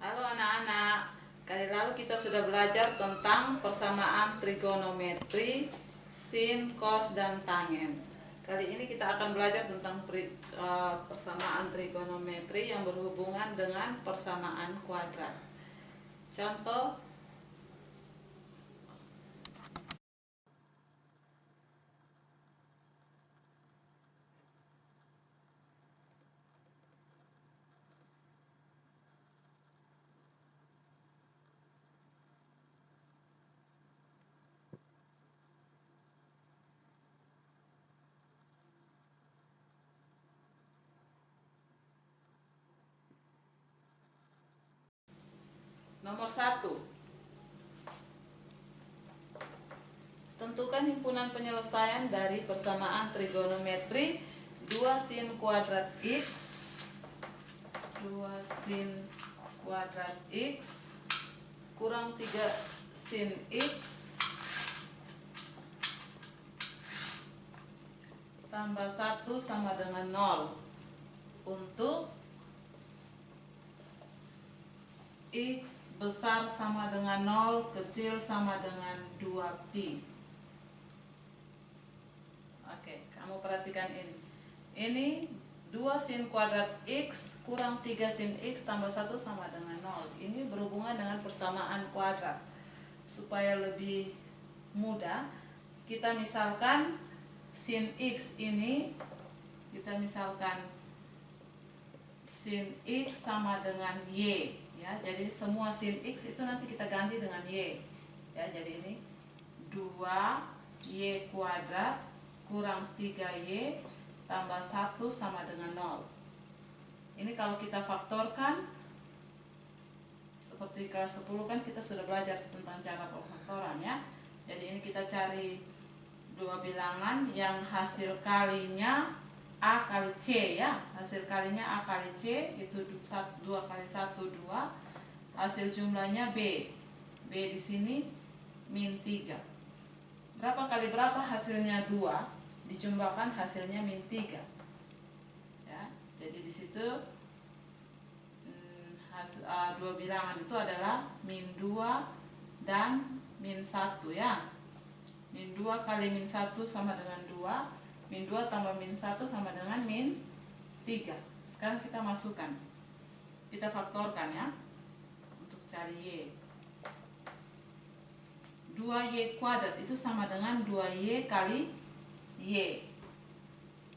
Halo anak-anak, kali lalu kita sudah belajar tentang persamaan trigonometri, sin, cos, dan tangen. Kali ini kita akan belajar tentang persamaan trigonometri yang berhubungan dengan persamaan kuadrat. Contoh, nomor 1. Tentukan himpunan penyelesaian dari persamaan trigonometri 2 sin kuadrat X 2 sin kuadrat X kurang 3 sin X tambah 1 sama dengan 0 untuk X besar sama dengan 0, kecil sama dengan 2pi. Oke, kamu perhatikan ini. Ini 2 sin kuadrat X kurang 3 sin X tambah 1 sama dengan 0. Ini berhubungan dengan persamaan kuadrat. Supaya lebih mudah, kita misalkan sin X ini, kita misalkan sin X sama dengan Y. Ya, jadi semua sin X itu nanti kita ganti dengan Y. Ya, jadi ini 2Y kuadrat kurang 3Y tambah 1 sama dengan 0. Ini kalau kita faktorkan, seperti kelas 10 kan kita sudah belajar tentang cara pemfaktoran ya. Jadi ini kita cari dua bilangan yang hasil kalinya A kali C ya. Hasil kalinya A kali C itu 2 kali 1, 2. Hasil jumlahnya B. B di sini min 3. Berapa kali berapa hasilnya 2? Dijumlahkan hasilnya min 3. Ya, jadi di situ dua bilangan itu adalah min 2 dan min 1 ya. Min 2 kali min 1 sama dengan 2. Min 2 tambah min 1 sama dengan min 3. Sekarang kita masukkan. Kita faktorkan ya. Untuk cari Y. 2Y kuadrat itu sama dengan 2Y kali Y.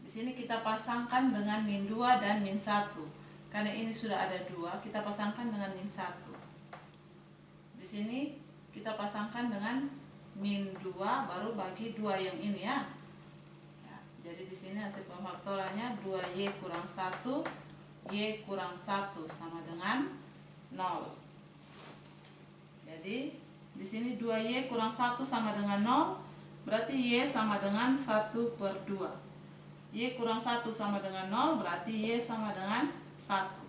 Di sini kita pasangkan dengan min 2 dan min 1. Karena ini sudah ada 2, kita pasangkan dengan min 1. Di sini kita pasangkan dengan min 2 baru bagi 2 yang ini ya. Jadi di sini hasil pemfaktorannya 2Y kurang 1, Y kurang 1 sama dengan 0. Jadi di sini 2Y kurang 1 sama dengan 0, berarti Y sama dengan 1 per 2. Y kurang 1 sama dengan 0, berarti Y sama dengan 1.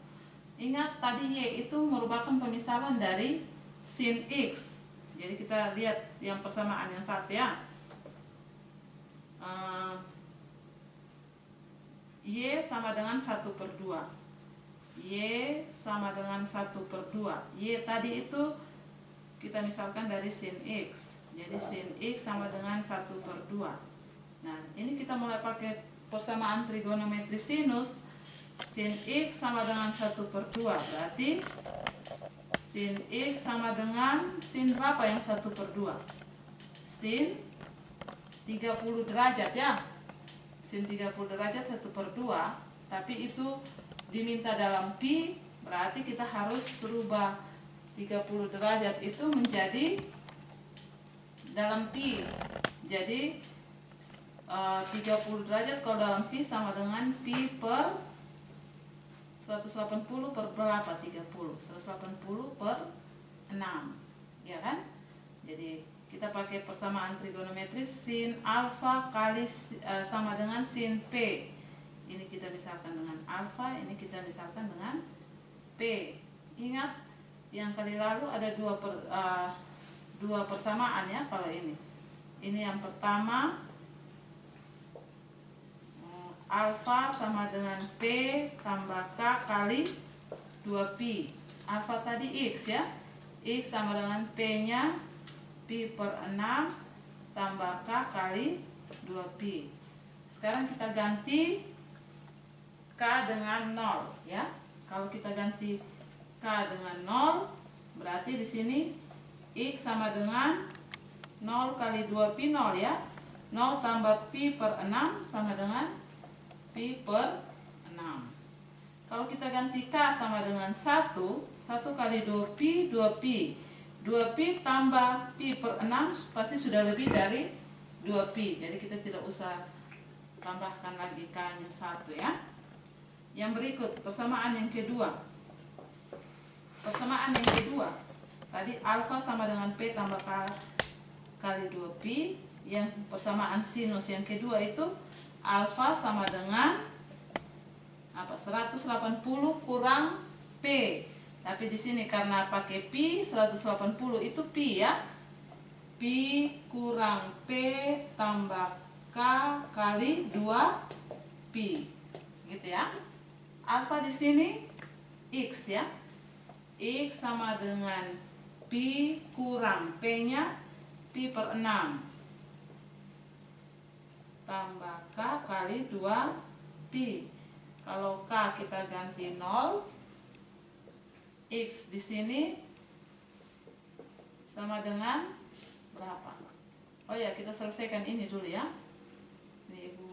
Ingat tadi Y itu merupakan pemisahan dari sin X. Jadi kita lihat yang persamaan yang satu ya. Y sama dengan 1 per 2. Y sama dengan 1 per 2. Y tadi itu kita misalkan dari sin X. Jadi sin X sama dengan 1 per 2. Nah, ini kita mulai pakai persamaan trigonometri sinus. Sin X sama dengan 1 per 2. Berarti sin X sama dengan sin berapa yang 1 per 2? Sin 30 derajat ya. Sin 30 derajat 1 per 2, tapi itu diminta dalam pi, berarti kita harus rubah 30 derajat itu menjadi dalam pi. Jadi 30 derajat kalau dalam pi sama dengan pi per 180 per berapa? 30. 180 per 6. Ya kan? Jadi kita pakai persamaan trigonometri sin alfa kali sama dengan sin P. Ini kita misalkan dengan alfa, ini kita misalkan dengan P. Ingat yang kali lalu ada dua persamaan ya kalau ini. Ini yang pertama alfa sama dengan P tambah K kali 2pi. alfa tadi X ya. X sama dengan P-nya Pi per 6 tambah K kali 2Pi. Sekarang kita ganti K dengan 0 ya. Kalau kita ganti K dengan 0, berarti di sini X sama dengan 0 kali 2Pi 0 ya. 0 tambah Pi per 6 sama dengan Pi per 6. Kalau kita ganti K sama dengan 1 kali 2Pi, 2Pi. 2Pi tambah Pi per 6 pasti sudah lebih dari 2Pi. Jadi kita tidak usah tambahkan lagi K-nya 1 ya. Yang berikut, persamaan yang kedua. Persamaan yang kedua. Tadi alfa sama dengan P tambah K kali 2Pi. Yang persamaan sinus yang kedua itu alfa sama dengan 180 kurang P. Tapi di sini karena pakai pi, 180 itu pi ya. Pi kurang P tambah K kali 2Pi. Gitu ya. Alfa di sini X ya. X sama dengan pi kurang P-nya Pi per 6 tambah K kali 2Pi. Kalau K kita ganti 0, X di sini sama dengan berapa? Oh ya, kita selesaikan ini dulu ya. Ini Ibu,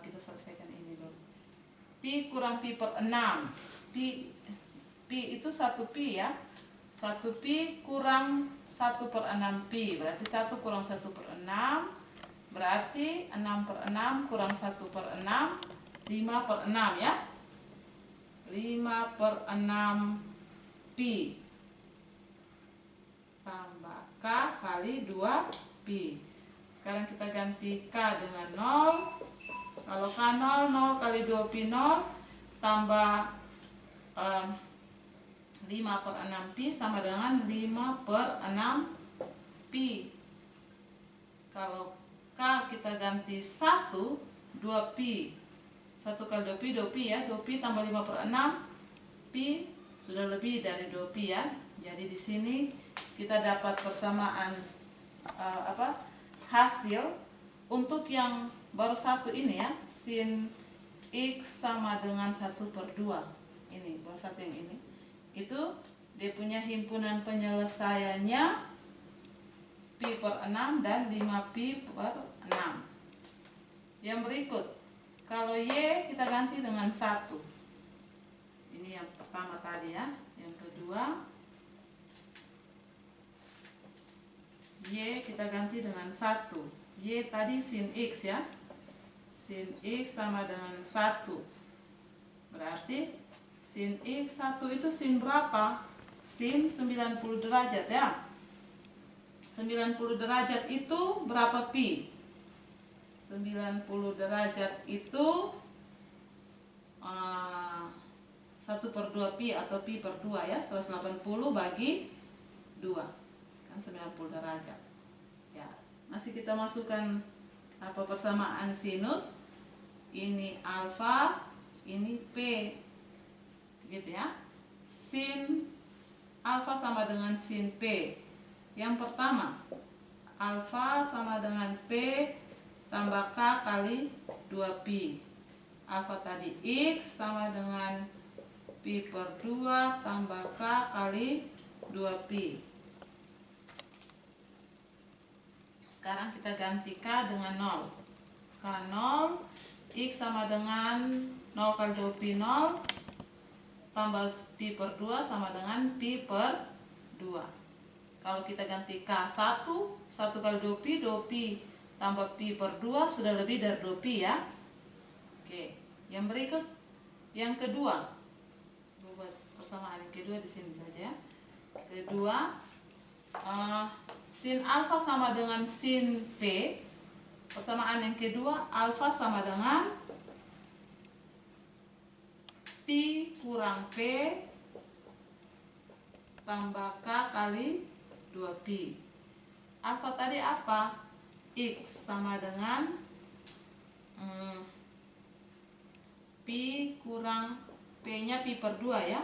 kita selesaikan ini dulu. Pi kurang Pi per 6. Pi itu 1Pi ya. 1Pi kurang 1 per 6Pi. Berarti 1 kurang 1 per 6. Berarti 6 per 6 kurang 1 per 6. 5 per 6 ya. 5 per 6 Pi tambah K kali 2Pi. Sekarang kita ganti K dengan 0. Kalau K 0, 0 kali 2Pi 0 tambah 5 per 6Pi sama dengan 5 per 6Pi. Kalau K kita ganti 1, 2Pi. 1 kali 2Pi, 2Pi ya. 2Pi tambah 5 per 6 Pi sudah lebih dari 2Pi ya. Jadi di sini kita dapat persamaan hasil untuk yang baru satu ini ya. Sin X sama dengan 1 per 2. Ini baru satu yang ini. Itu dia punya himpunan penyelesaiannya Pi per 6 dan 5Pi per 6. Yang berikut, kalau Y kita ganti dengan 1. Ini yang pertama tadi ya. Yang kedua, Y kita ganti dengan 1. Y tadi sin X ya. Sin X sama dengan 1. Berarti sin X 1 itu sin berapa? Sin 90 derajat ya. 90 derajat itu berapa Pi? 90 derajat itu 1 per 2 Pi atau Pi per 2 ya. 180 bagi 2 kan 90 derajat ya. Masih kita masukkan persamaan sinus. Ini alfa, ini P gitu ya. Sin alfa sama dengan sin P. Yang pertama, alfa sama dengan P tambah K kali 2Pi. Alfa tadi X sama dengan Pi per 2 tambah K kali 2Pi. Sekarang kita ganti K dengan 0. K 0, X sama dengan 0 kali 2Pi 0 tambah Pi per 2 sama dengan Pi per 2. Kalau kita ganti K 1, 1 kali 2Pi, 2Pi tambah Pi per 2 sudah lebih dari 2Pi ya. Oke, yang berikut yang kedua. Buat persamaan yang kedua di sini saja. Kedua, sin alfa sama dengan sin P. Persamaan yang kedua, alfa sama dengan Pi kurang P tambah K kali 2Pi. Alfa tadi apa? X sama dengan Pi kurang P nya Pi per 2 ya.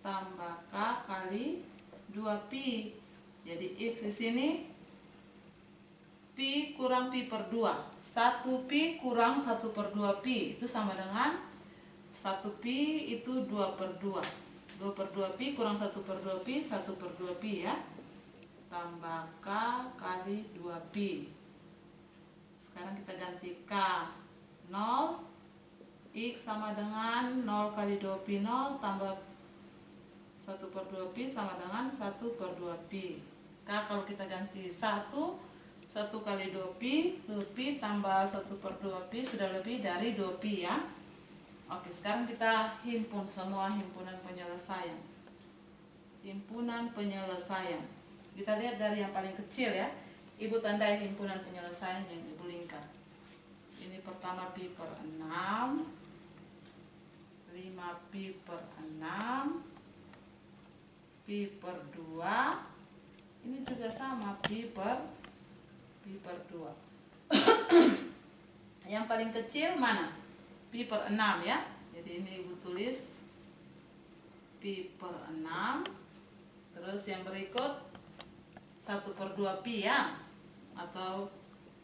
tambah K kali 2pi. Jadi X di sini pi kurang pi per 2. 1pi kurang 1/2pi itu sama dengan 1pi itu 2/2. 2/2pi kurang 1/2pi, 1/2pi ya. Tambah K kali 2pi. Sekarang kita ganti K 0. X sama dengan 0 kali 2pi 0 tambah 1/2pi sama dengan 1/2pi. K kalau kita ganti 1 kali 2pi, pi tambah 1/2pi sudah lebih dari 2pi ya. Oke, sekarang kita himpun semua himpunan penyelesaian. Himpunan penyelesaian. Kita lihat dari yang paling kecil ya. Ibu tandai himpunan penyelesaian yang Ibu lingkar. Ini pertama pi per 6, 5pi per 6, pi per 2. Ini juga sama pi per 2. Yang paling kecil mana? Pi per 6 ya. Jadi ini Ibu tulis pi per 6. Terus yang berikut 1/2pi ya, atau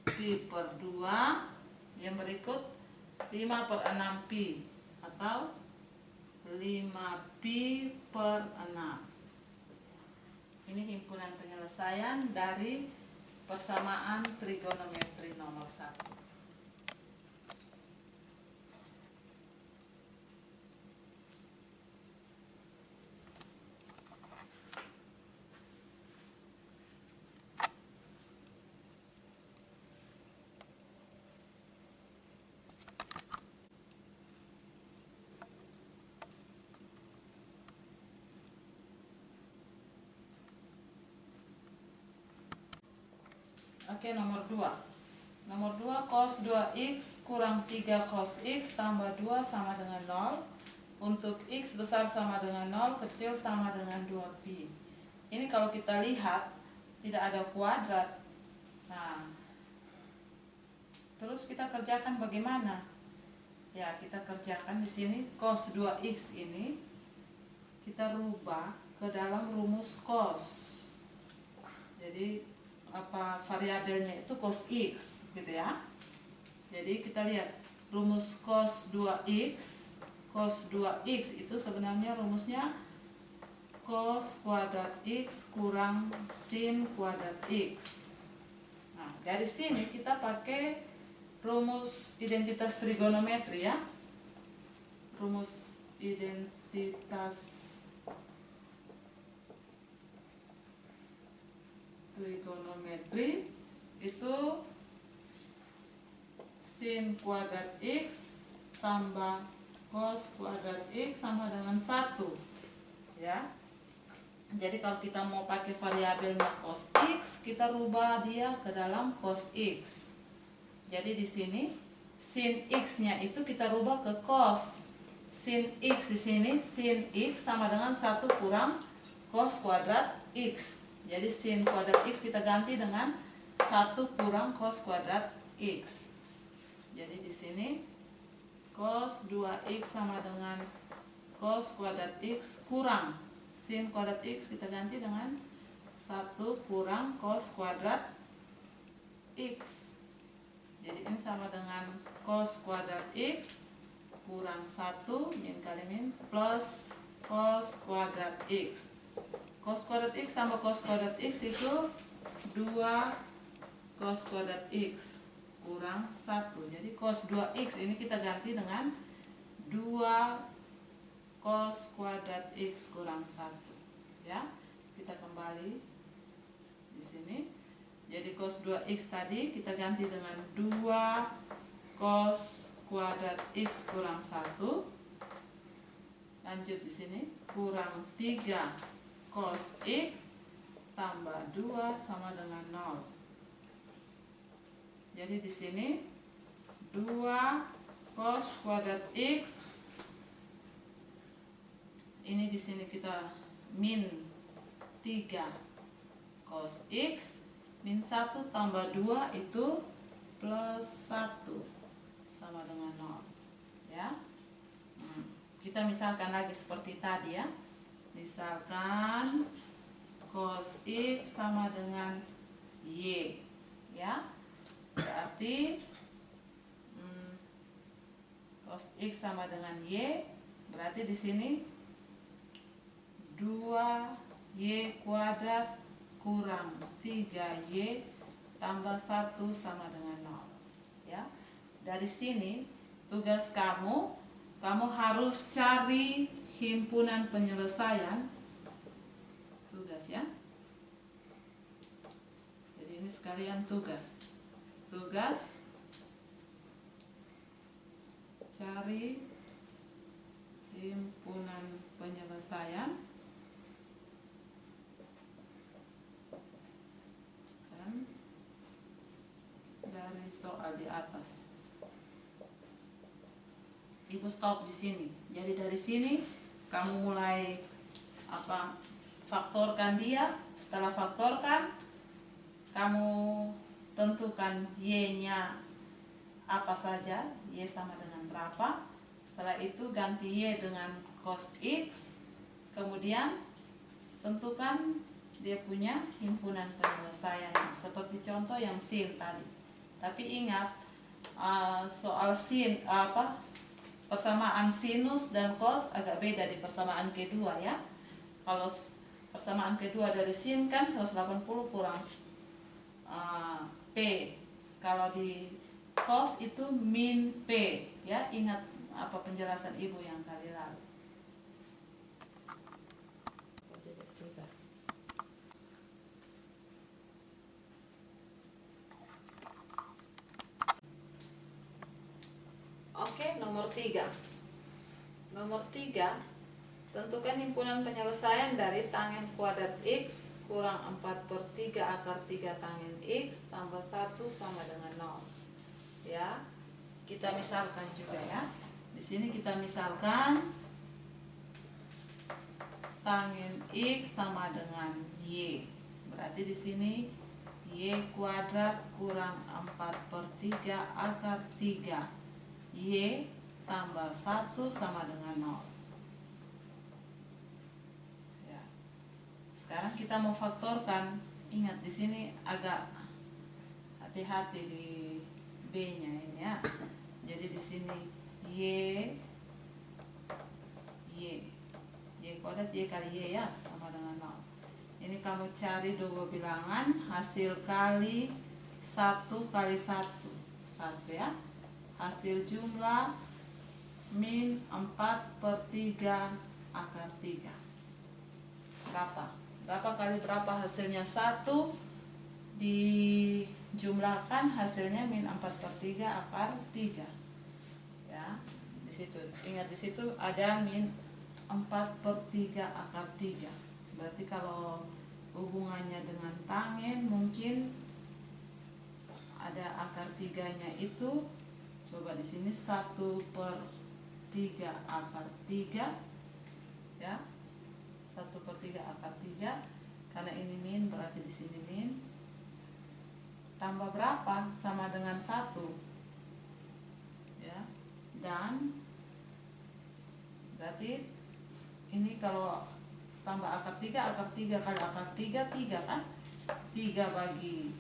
pi per 2. Yang berikut 5/6pi atau 5pi per 6. Ini himpunan penyelesaian dari persamaan trigonometri nomor 1. Oke, nomor 2. Nomor 2, cos 2x kurang 3 cos x tambah 2 sama dengan 0. Untuk x besar sama dengan 0, kecil sama dengan 2pi. Ini kalau kita lihat tidak ada kuadrat. Nah, terus kita kerjakan bagaimana? Ya, kita kerjakan di sini cos 2x ini kita rubah ke dalam rumus cos. Jadi variabelnya itu cos x gitu ya. Jadi kita lihat rumus cos 2x. Cos 2x itu sebenarnya rumusnya cos kuadrat x kurang sin kuadrat x. Nah, dari sini kita pakai rumus identitas trigonometri ya. Rumus identitas trigonometri itu sin kuadrat x tambah cos kuadrat x sama dengan 1 ya. Jadi kalau kita mau pakai variabelnya cos x, kita rubah dia ke dalam cos x. Jadi di sini sin x-nya itu kita rubah ke cos. Sin x di sini sin x sama dengan 1 kurang cos kuadrat x. Jadi sin kuadrat x kita ganti dengan 1 kurang cos kuadrat x. Jadi di sini cos 2x sama dengan cos kuadrat x kurang sin kuadrat x kita ganti dengan 1 kurang cos kuadrat x. Jadi ini sama dengan cos kuadrat x kurang 1 min kali min plus cos kuadrat x. Cos kuadrat x tambah cos kuadrat x itu 2 cos kuadrat x kurang 1. Jadi cos 2x ini kita ganti dengan 2 cos kuadrat x kurang 1. Ya, kita kembali di sini. Jadi cos 2x tadi kita ganti dengan 2 cos kuadrat x kurang 1. Lanjut di sini kurang 3 cos x tambah 2 sama dengan 0. Jadi di sini 2 cos kuadrat x ini di sini kita min 3 cos x min 1 tambah 2 itu plus 1 sama dengan 0 ya. Kita misalkan lagi seperti tadi ya. Misalkan cos X sama dengan Y, ya. Berarti cos X sama dengan Y, berarti di sini 2Y kuadrat kurang 3Y tambah 1 sama dengan 0. Ya. Dari sini tugas kamu harus cari himpunan penyelesaian. Tugas, ya. Jadi ini sekalian tugas. Tugas cari himpunan penyelesaian kan dari soal di atas. Ibu stop di sini. Jadi dari sini kamu mulai faktorkan dia. Setelah faktorkan, kamu tentukan Y-nya apa saja, Y sama dengan berapa. Setelah itu ganti Y dengan cos X. Kemudian tentukan dia punya himpunan penyelesaiannya, seperti contoh yang sin tadi. Tapi ingat, soal sin persamaan sinus dan cos agak beda di persamaan kedua, ya. Kalau persamaan kedua dari sin kan 180 kurang P. Kalau di cos itu min P, ya. Ingat apa penjelasan ibu yang kali lalu. Oke, nomor 3. Nomor 3, tentukan himpunan penyelesaian dari tangen kuadrat X kurang 4/3 akar 3 tangen X tambah 1 sama dengan 0. Ya, kita misalkan juga, ya. Di sini kita misalkan tangen X sama dengan Y. Berarti di sini Y kuadrat kurang 4/3 akar 3 Y tambah 1 sama dengan 0. Ya. Sekarang kita mau faktorkan. Ingat di sini agak hati-hati di B-nya ini, ya. Jadi di sini Y kuadrat Y kali Y, ya, sama dengan 0. Ini kamu cari dua bilangan, hasil kali 1 kali 1, ya. Hasil jumlah min 4/3 akar 3. Berapa kali berapa hasilnya? 1 dijumlahkan hasilnya min 4/3 akar 3. Ya, di situ. Ingat di situ ada min 4/3 akar 3. Berarti kalau hubungannya dengan tangen mungkin ada akar 3-nya itu. Coba di sini 1/3 akar 3, ya. 1/3 akar 3. Karena ini min, berarti di sini min. Tambah berapa? Sama dengan 1. Ya. Dan berarti ini kalau tambah akar 3 kali akar 3 kan? 3 bagi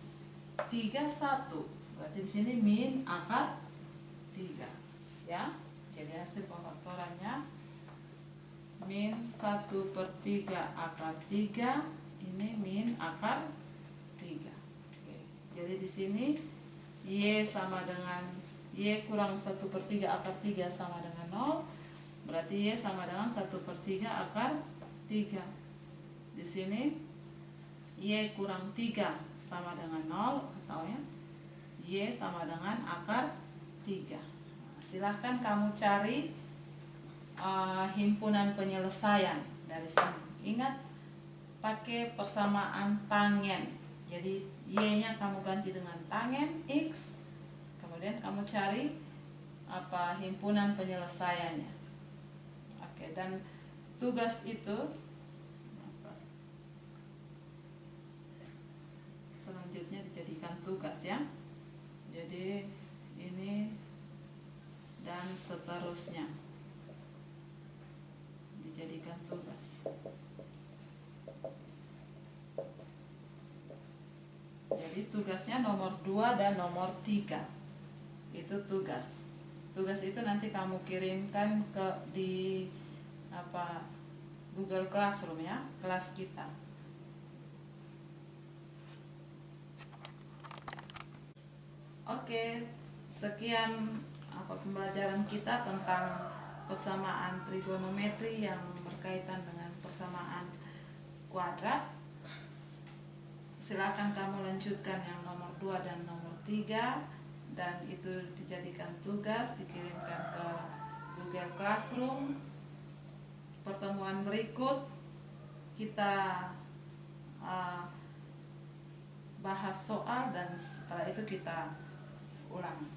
3 1. Berarti di sini min akar 3, ya. Jadi hasil pemfaktorannya min 1/3 akar 3, ini min akar 3. Oke. Jadi di sini Y sama dengan Y kurang 1/3 akar 3 sama dengan 0. Berarti Y sama dengan 1/3 akar 3. Di sini Y kurang 3 sama dengan 0, atau, ya, Y sama dengan akar 3. Silahkan kamu cari himpunan penyelesaian dari sini. Ingat, pakai persamaan tangen. Jadi Y-nya kamu ganti dengan tangen X. Kemudian kamu cari himpunan penyelesaiannya. Oke, dan tugas itu selanjutnya dijadikan tugas, ya. Jadi ini dan seterusnya dijadikan tugas. Jadi tugasnya nomor 2 dan nomor 3. Itu tugas. Tugas itu nanti kamu kirimkan di Google Classroom ya, kelas kita. Oke, sekian pembelajaran kita tentang persamaan trigonometri yang berkaitan dengan persamaan kuadrat. Silakan kamu lanjutkan yang nomor 2 dan nomor 3, dan itu dijadikan tugas, dikirimkan ke Google Classroom. Pertemuan berikut kita bahas soal, dan setelah itu kita ulang.